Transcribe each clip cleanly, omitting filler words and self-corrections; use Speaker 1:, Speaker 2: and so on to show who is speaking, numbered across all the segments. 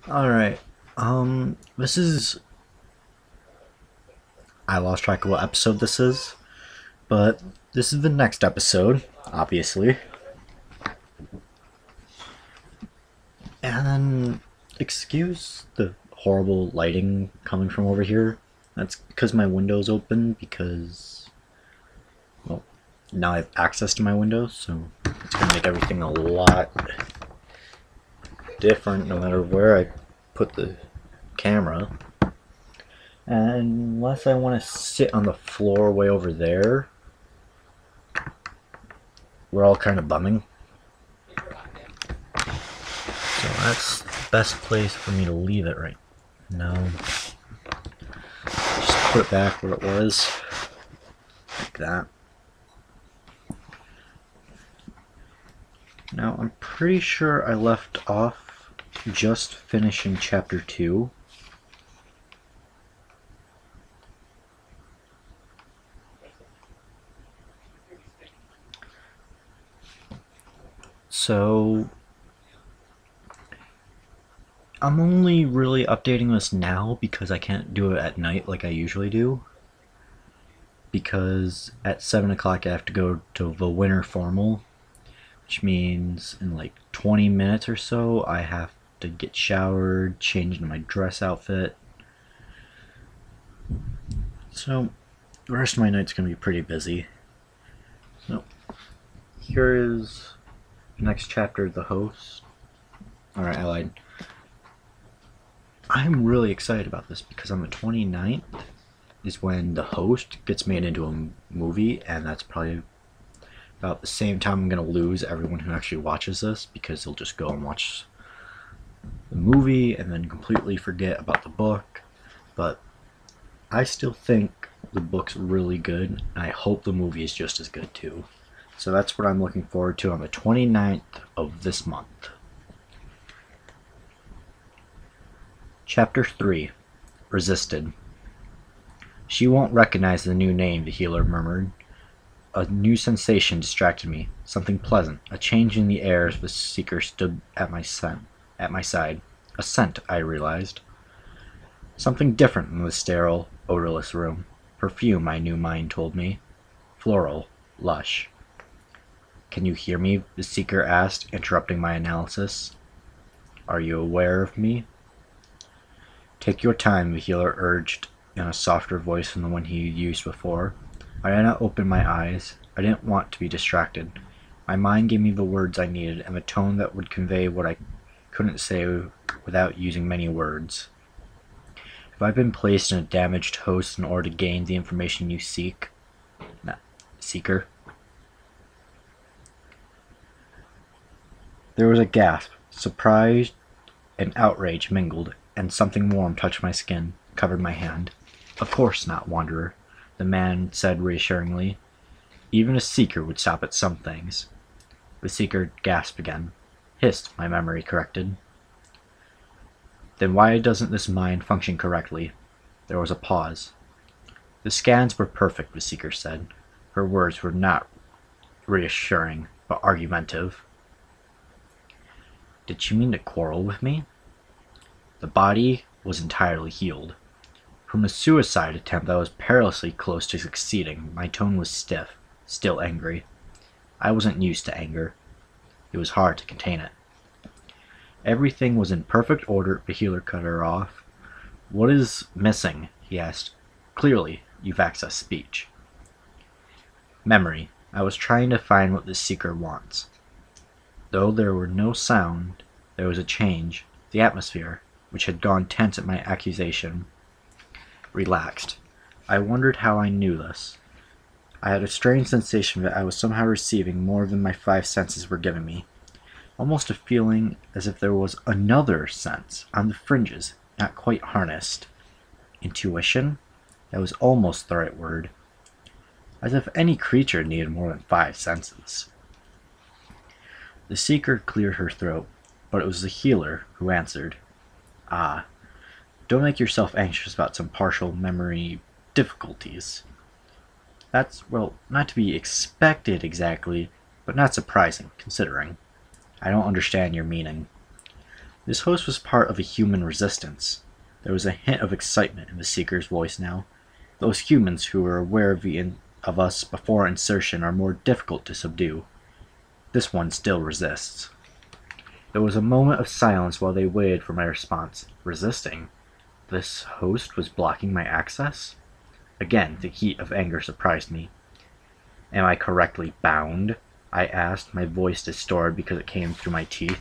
Speaker 1: Alright, this is. I lost track of what episode this is, but this is the next episode, obviously. And excuse the horrible lighting coming from over here. That's because my window's open, because, well, now I have access to my windows, so it's going to make everything a lot different no matter where I put the camera. And unless I want to sit on the floor way over there, we're all kind of bumming. So that's the best place for me to leave it right now. Just put it back where it was. Like that. Now I'm pretty sure I left off just finishing chapter 2. So I'm only really updating this now because I can't do it at night like I usually do. Because at 7 o'clock I have to go to the winter formal, which means in like 20 minutes or so I have to get showered, change into my dress outfit. So the rest of my night's going to be pretty busy. So here is the next chapter of The Host. Alright, I lied. I'm really excited about this because on the 29th is when The Host gets made into a movie, and that's probably about the same time I'm going to lose everyone who actually watches this, because they'll just go and watch the movie and then completely forget about the book. But I still think the book's really good, and I hope the movie is just as good too. So that's what I'm looking forward to on the 29th of this month. Chapter 3. Resisted. She won't recognize the new name, the healer murmured. A new sensation distracted me, something pleasant, a change in the air as the seeker stood at my side. A scent, I realized. Something different in the sterile, odorless room. Perfume, my new mind told me. Floral, lush. Can you hear me? The seeker asked, interrupting my analysis. Are you aware of me? Take your time, the healer urged in a softer voice than the one he used before. I did not open my eyes. I didn't want to be distracted. My mind gave me the words I needed and the tone that would convey what I couldn't say without using many words. Have I been placed in a damaged host in order to gain the information you seek? No, seeker. There was a gasp, surprise and outrage mingled, and something warm touched my skin, covered my hand. Of course not, Wanderer, the man said reassuringly. Even a seeker would stop at some things. The seeker gasped again. Hissed, my memory corrected. Then why doesn't this mind function correctly? There was a pause. The scans were perfect, the seeker said. Her words were not reassuring, but argumentative. Did she mean to quarrel with me? The body was entirely healed. From a suicide attempt that was perilously close to succeeding, my tone was stiff, still angry. I wasn't used to anger. It was hard to contain it. Everything was in perfect order, the healer cut her off. What is missing? He asked. Clearly, you've accessed speech. Memory. I was trying to find what this seeker wants. Though there were no sound, there was a change. The atmosphere, which had gone tense at my accusation, relaxed. I wondered how I knew this. I had a strange sensation that I was somehow receiving more than my 5 senses were giving me. Almost a feeling as if there was another sense on the fringes, not quite harnessed. Intuition? That was almost the right word. As if any creature needed more than 5 senses. The seeker cleared her throat, but it was the healer who answered. Ah, don't make yourself anxious about some partial memory difficulties. That's, well, not to be expected exactly, but not surprising, considering. I don't understand your meaning. This host was part of a human resistance. There was a hint of excitement in the Seeker's voice now. Those humans who were aware of us before insertion are more difficult to subdue. This one still resists. There was a moment of silence while they waited for my response. Resisting? This host was blocking my access? Again, the heat of anger surprised me. Am I correctly bound? I asked, my voice distorted because it came through my teeth.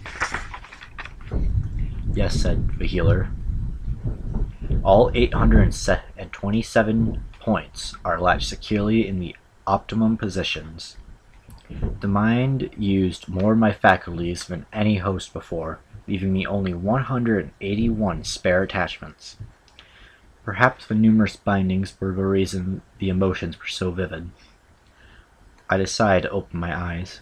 Speaker 1: Yes, said the healer. All 827 points are latched securely in the optimum positions. The mind used more of my faculties than any host before, leaving me only 181 spare attachments. Perhaps the numerous bindings were the reason the emotions were so vivid. I decided to open my eyes.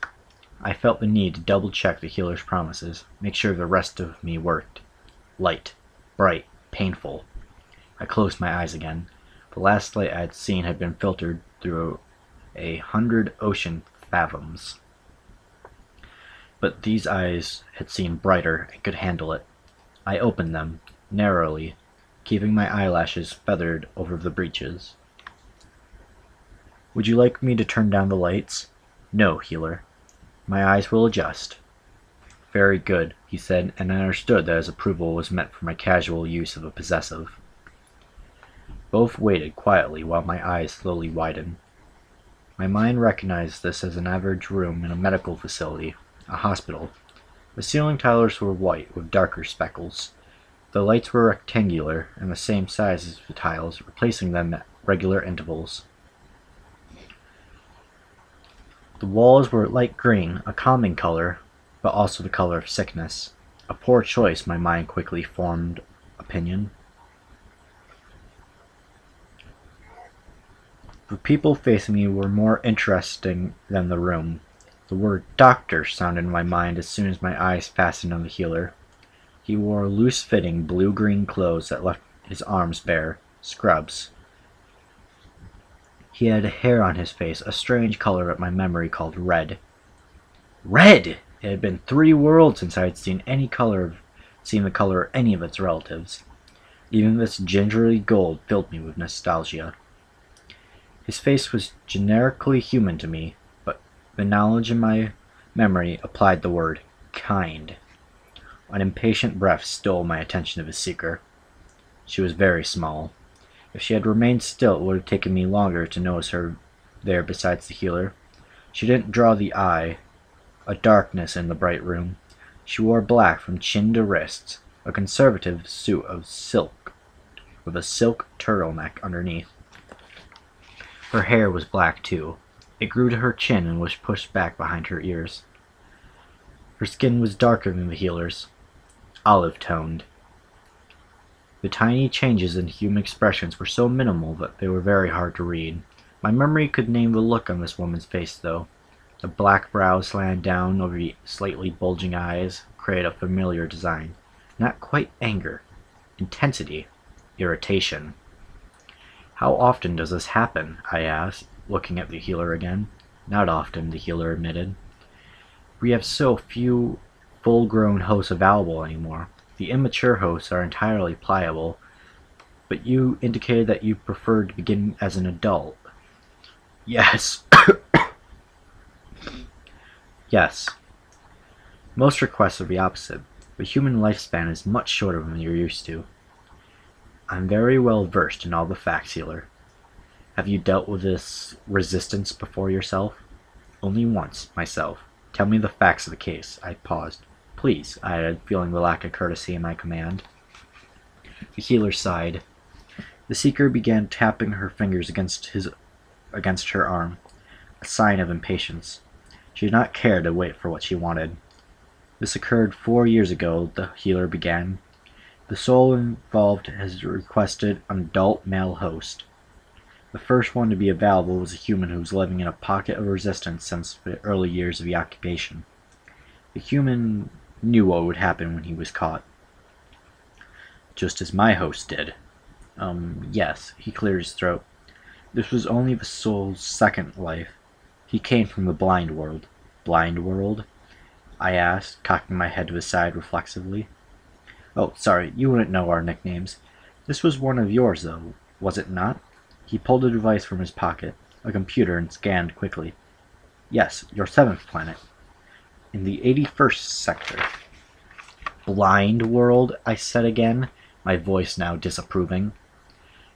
Speaker 1: I felt the need to double-check the healer's promises, make sure the rest of me worked. Light, bright, painful. I closed my eyes again. The last light I had seen had been filtered through 100 ocean fathoms. But these eyes had seen brighter and could handle it. I opened them, narrowly, keeping my eyelashes feathered over the breeches. Would you like me to turn down the lights? No, healer. My eyes will adjust. Very good, he said, and I understood that his approval was meant for my casual use of a possessive. Both waited quietly while my eyes slowly widened. My mind recognized this as an average room in a medical facility, a hospital. The ceiling tiles were white with darker speckles. The lights were rectangular and the same size as the tiles, replacing them at regular intervals. The walls were light green, a calming color, but also the color of sickness. A poor choice, my mind quickly formed opinion. The people facing me were more interesting than the room. The word doctor sounded in my mind as soon as my eyes fastened on the healer. He wore loose-fitting blue-green clothes that left his arms bare, scrubs. He had hair on his face, a strange color that my memory called red. Red! It had been 3 worlds since I had seen the color of any of its relatives. Even this gingery gold filled me with nostalgia. His face was generically human to me, but the knowledge in my memory applied the word kind. An impatient breath stole my attention to the seeker. She was very small. If she had remained still, it would have taken me longer to notice her there besides the healer. She didn't draw the eye, a darkness in the bright room. She wore black from chin to wrists, a conservative suit of silk, with a silk turtleneck underneath. Her hair was black too. It grew to her chin and was pushed back behind her ears. Her skin was darker than the healer's, olive-toned. The tiny changes in human expressions were so minimal that they were very hard to read. My memory could name the look on this woman's face, though. The black brows slanted down over the slightly bulging eyes created a familiar design. Not quite anger. Intensity. Irritation. How often does this happen? I asked, looking at the healer again. Not often, the healer admitted. We have so few full-grown hosts available anymore. The immature hosts are entirely pliable, but you indicated that you preferred to begin as an adult. Yes. Yes. Most requests are the opposite. The human lifespan is much shorter than you're used to. I'm very well versed in all the facts, healer. Have you dealt with this resistance before yourself? Only once, myself. Tell me the facts of the case. I paused. Please, I added, feeling the lack of courtesy in my command. The healer sighed. The seeker began tapping her fingers against her arm, a sign of impatience. She did not care to wait for what she wanted. This occurred 4 years ago, the healer began. The soul involved has requested an adult male host. The first one to be available was a human who was living in a pocket of resistance since the early years of the occupation. The human knew what would happen when he was caught. Just as my host did. Yes, he cleared his throat. This was only the soul's second life. He came from the blind world. Blind world? I asked, cocking my head to the side reflexively. Oh, sorry, you wouldn't know our nicknames. This was one of yours, though, was it not? He pulled a device from his pocket, a computer, and scanned quickly. Yes, your 7th planet. In the 81st sector. Blind world, I said again, my voice now disapproving.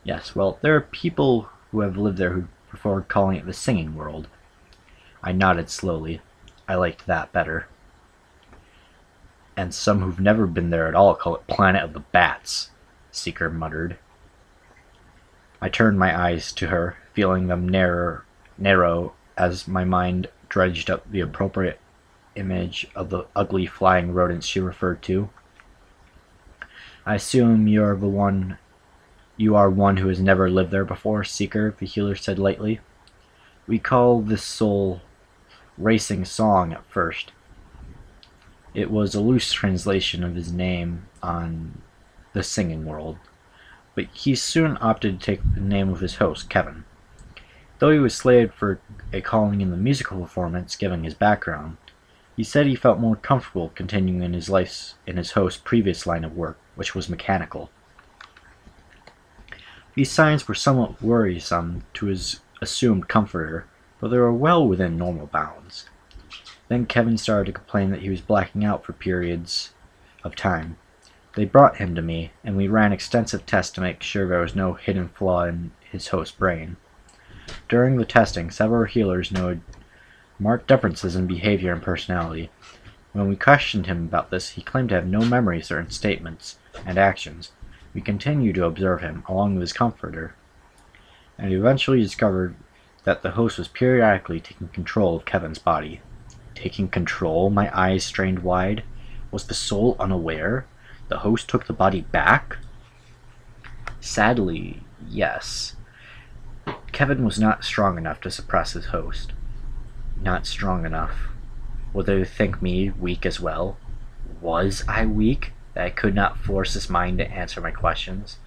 Speaker 1: Yes, well, there are people who have lived there who prefer calling it the singing world. I nodded slowly. I liked that better. And some who've never been there at all call it Planet of the Bats, Seeker muttered. I turned my eyes to her, feeling them narrow as my mind dredged up the appropriate image of the ugly flying rodents she referred to. I assume you are one who has never lived there before, Seeker, the healer said lightly. We call this soul Racing Song at first. It was a loose translation of his name on the singing world, but he soon opted to take the name of his host, Kevin. Though he was slated for a calling in the musical performance, given his background, he said he felt more comfortable continuing in his host's previous line of work, which was mechanical. These signs were somewhat worrisome to his assumed comforter, but they were well within normal bounds. Then Kevin started to complain that he was blacking out for periods of time. They brought him to me, and we ran extensive tests to make sure there was no hidden flaw in his host's brain. During the testing, several healers noted marked differences in behavior and personality. When we questioned him about this, he claimed to have no memory of certain statements and actions. We continued to observe him, along with his comforter, and eventually discovered that the host was periodically taking control of Kevin's body. Taking control? My eyes strained wide. Was the soul unaware? The host took the body back? Sadly, yes. Kevin was not strong enough to suppress his host. Not strong enough. Would they think me weak as well? Was I weak, that I could not force his mind to answer my questions?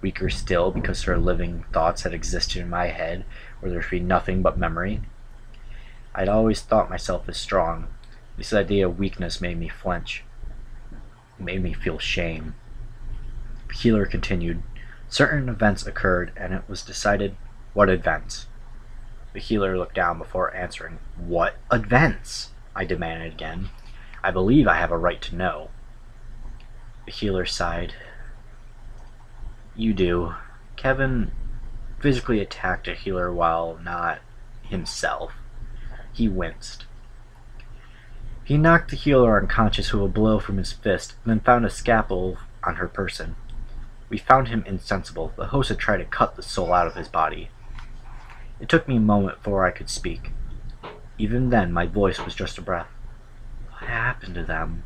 Speaker 1: Weaker still because her living thoughts had existed in my head where there should be nothing but memory? I'd always thought myself as strong. This idea of weakness made me flinch. It made me feel shame. The healer continued. Certain events occurred, and it was decided. What events? The healer looked down before answering. What events? I demanded again. I believe I have a right to know. The healer sighed. You do. Kevin physically attacked a healer while not himself. He winced. He knocked the healer unconscious with a blow from his fist, and then found a scalpel on her person. We found him insensible. The host had tried to cut the soul out of his body. It took me a moment before I could speak. Even then, my voice was just a breath. What happened to them?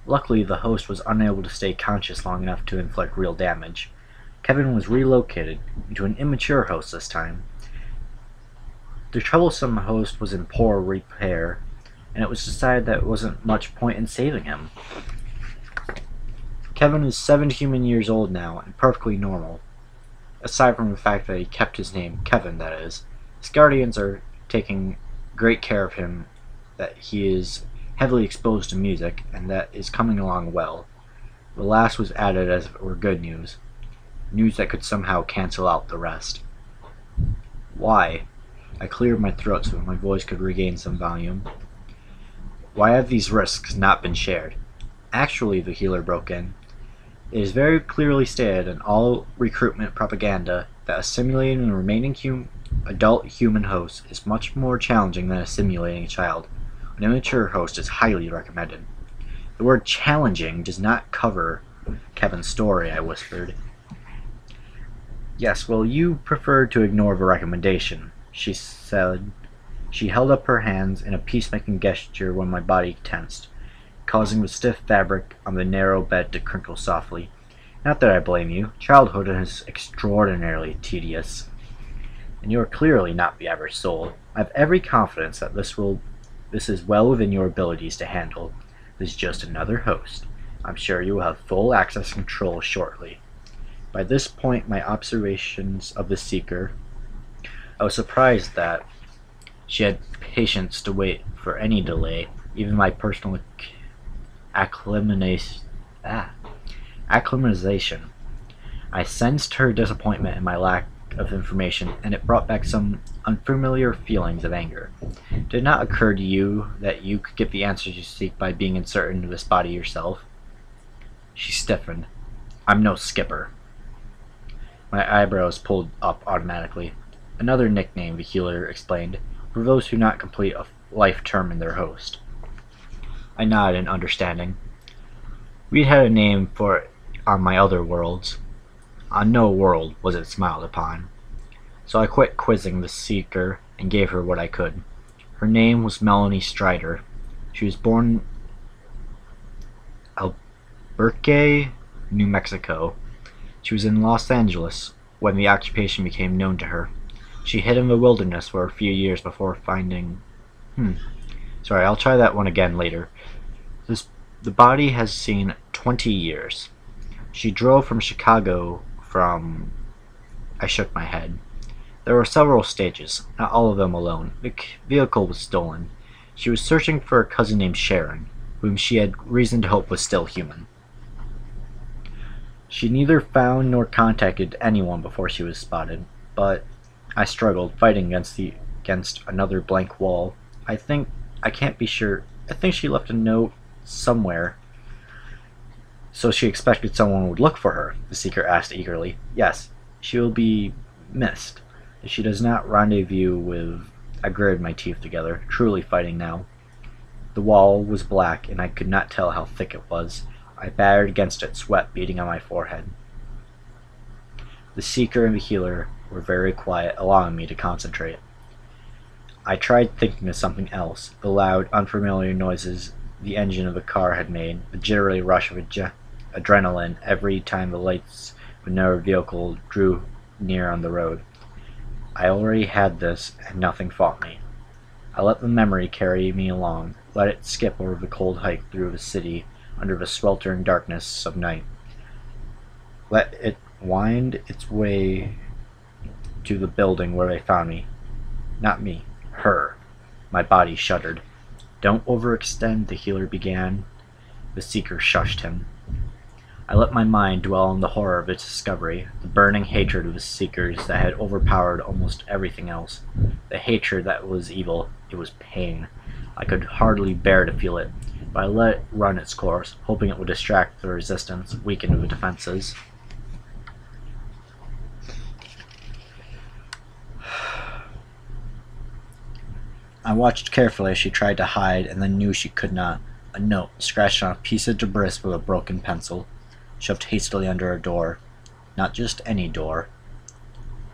Speaker 1: Luckily, the host was unable to stay conscious long enough to inflict real damage. Kevin was relocated into an immature host this time. The troublesome host was in poor repair, and it was decided that it wasn't much point in saving him. Kevin is 7 human years old now, and perfectly normal. Aside from the fact that he kept his name, Kevin, that is. His guardians are taking great care of him, that he is heavily exposed to music, and that is coming along well. The last was added as if it were good news. News that could somehow cancel out the rest. Why? I cleared my throat so that my voice could regain some volume. Why have these risks not been shared? Actually, the healer broke in. It is very clearly stated in all recruitment propaganda that assimilating a remaining adult human host is much more challenging than assimilating a child. An immature host is highly recommended. The word challenging does not cover Kevin's story, I whispered. Yes, well, you preferred to ignore the recommendation, she said. She held up her hands in a peacemaking gesture when my body tensed, causing the stiff fabric on the narrow bed to crinkle softly. Not that I blame you. Childhood is extraordinarily tedious. And you are clearly not the average soul. I have every confidence that this is well within your abilities to handle. This is just another host. I'm sure you will have full access and control shortly. By this point, my observations of the Seeker, I was surprised that she had patience to wait for any delay. Even my personal Ah, acclimatization. I sensed her disappointment in my lack of information, and it brought back some unfamiliar feelings of anger. Did it not occur to you that you could get the answers you seek by being inserted into this body yourself? She stiffened. I'm no skipper. My eyebrows pulled up automatically. Another nickname, the healer explained, for those who not complete a life term in their host. I nodded in understanding. We'd had a name for it on my other worlds. On no world was it smiled upon. So I quit quizzing the seeker and gave her what I could. Her name was Melanie Strider. She was born in Albuquerque, New Mexico. She was in Los Angeles when the occupation became known to her. She hid in the wilderness for a few years before finding... Sorry, I'll try that one again later. The body has seen 20 years. She drove from Chicago from... I shook my head. There were several stages, not all of them alone. The vehicle was stolen. She was searching for a cousin named Sharon, whom she had reason to hope was still human. She neither found nor contacted anyone before she was spotted, but I struggled, fighting against another blank wall. I can't be sure. I think she left a note somewhere. So she expected someone would look for her, the seeker asked eagerly. Yes, she will be missed. If she does not rendezvous with... I gritted my teeth together, truly fighting now. The wall was black, and I could not tell how thick it was. I battered against it, sweat beading on my forehead. The seeker and the healer were very quiet, allowing me to concentrate. I tried thinking of something else, the loud, unfamiliar noises the engine of the car had made, the jittery rush of adrenaline every time the lights of another vehicle drew near on the road. I already had this, and nothing fought me. I let the memory carry me along, let it skip over the cold hike through the city under the sweltering darkness of night. Let it wind its way to the building where they found me. Not me. Her. My body shuddered. Don't overextend, the healer began. The seeker shushed him. I let my mind dwell on the horror of its discovery, the burning hatred of the seekers that had overpowered almost everything else. The hatred that was evil. It was pain. I could hardly bear to feel it, but I let it run its course, hoping it would distract the resistance, weaken the defenses. I watched carefully as she tried to hide and then knew she could not. A note, scratched on a piece of debris with a broken pencil, shoved hastily under a door. Not just any door.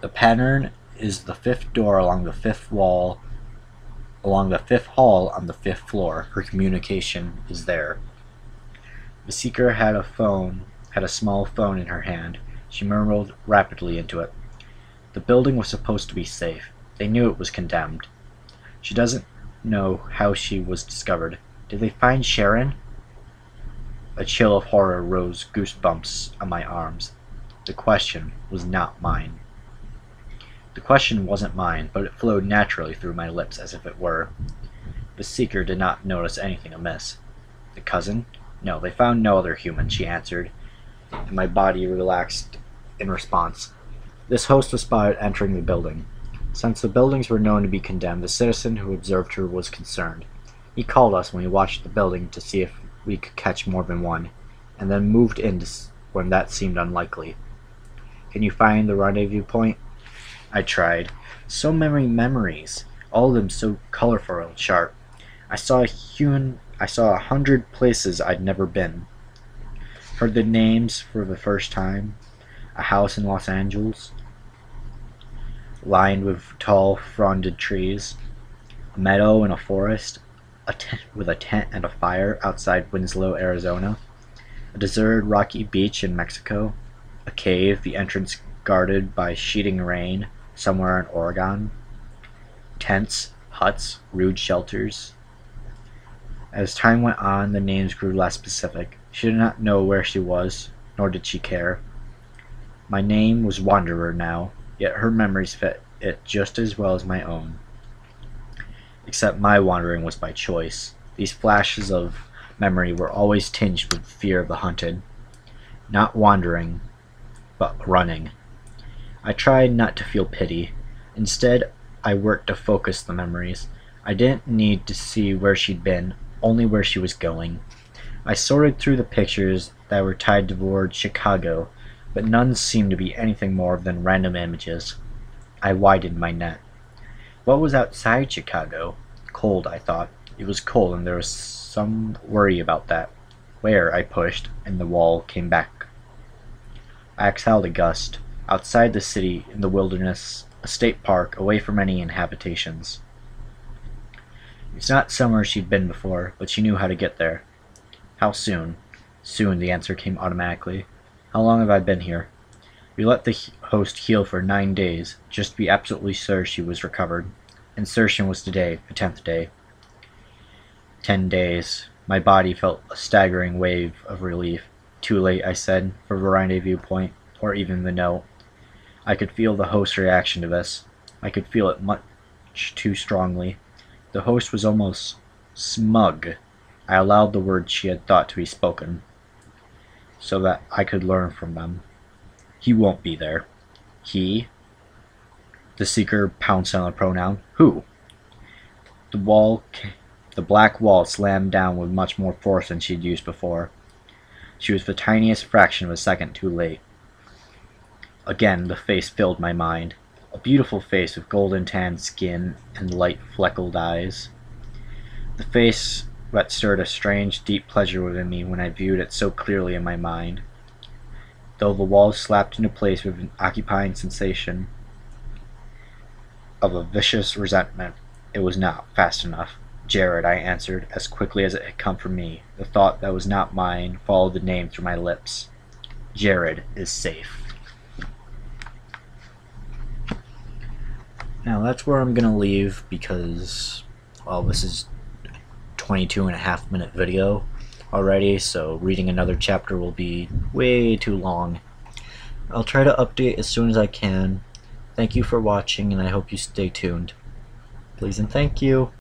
Speaker 1: The pattern is the 5th door along the 5th hall on the 5th floor. Her communication is there. The seeker had a small phone in her hand. She murmured rapidly into it. The building was supposed to be safe. They knew it was condemned. She doesn't know how she was discovered. Did they find Sharon? A chill of horror rose goosebumps on my arms. The question was not mine. The question wasn't mine, but it flowed naturally through my lips as if it were. The seeker did not notice anything amiss. The cousin? No, they found no other human, she answered, and my body relaxed in response. This host was spotted entering the building. Since the buildings were known to be condemned, the citizen who observed her was concerned. He called us when we watched the building to see if we could catch more than one, and then moved in when that seemed unlikely. Can you find the rendezvous point? I tried. So many memories, all of them so colorful and sharp. I saw 100 places I'd never been. Heard the names for the first time. A house in Los Angeles, lined with tall fronded trees, a meadow and a forest, with a tent and a fire outside Winslow, Arizona, a deserted rocky beach in Mexico, a cave, the entrance guarded by sheeting rain somewhere in Oregon, tents, huts, rude shelters. As time went on, the names grew less specific. She did not know where she was, nor did she care. My name was Wanderer now, yet her memories fit it just as well as my own. Except my wandering was by choice. These flashes of memory were always tinged with fear of the hunted. Not wandering, but running. I tried not to feel pity. Instead, I worked to focus the memories. I didn't need to see where she'd been, only where she was going. I sorted through the pictures that were tied toward Chicago, but none seemed to be anything more than random images. I widened my net. What was outside Chicago? Cold, I thought. It was cold, and there was some worry about that. Where? I pushed, and the wall came back. I exhaled a gust. Outside the city, in the wilderness, a state park, away from any inhabitations. It's not somewhere she'd been before, but she knew how to get there. How soon? Soon, the answer came automatically. How long have I been here? We let the host heal for 9 days, just to be absolutely sure she was recovered. Insertion was today, the 10th day. 10 days. My body felt a staggering wave of relief. Too late, I said, for variety viewpoint, or even the note. I could feel the host's reaction to this. I could feel it much too strongly. The host was almost smug. I allowed the words she had thought to be spoken, so that I could learn from them. He won't be there. He? The seeker pounced on the pronoun. Who? The black wall slammed down with much more force than she'd used before. She was the tiniest fraction of a second too late. Again, the face filled my mind. A beautiful face with golden tanned skin and light fleckled eyes. The face that stirred a strange, deep pleasure within me when I viewed it so clearly in my mind. Though the walls slapped into place with an occupying sensation of a vicious resentment, it was not fast enough. Jared, I answered, as quickly as it had come from me. The thought that was not mine followed the name through my lips. Jared is safe. Now that's where I'm gonna leave because, well, this is 22.5-minute video already, so reading another chapter will be way too long. I'll try to update as soon as I can. Thank you for watching, and I hope you stay tuned. Please and thank you.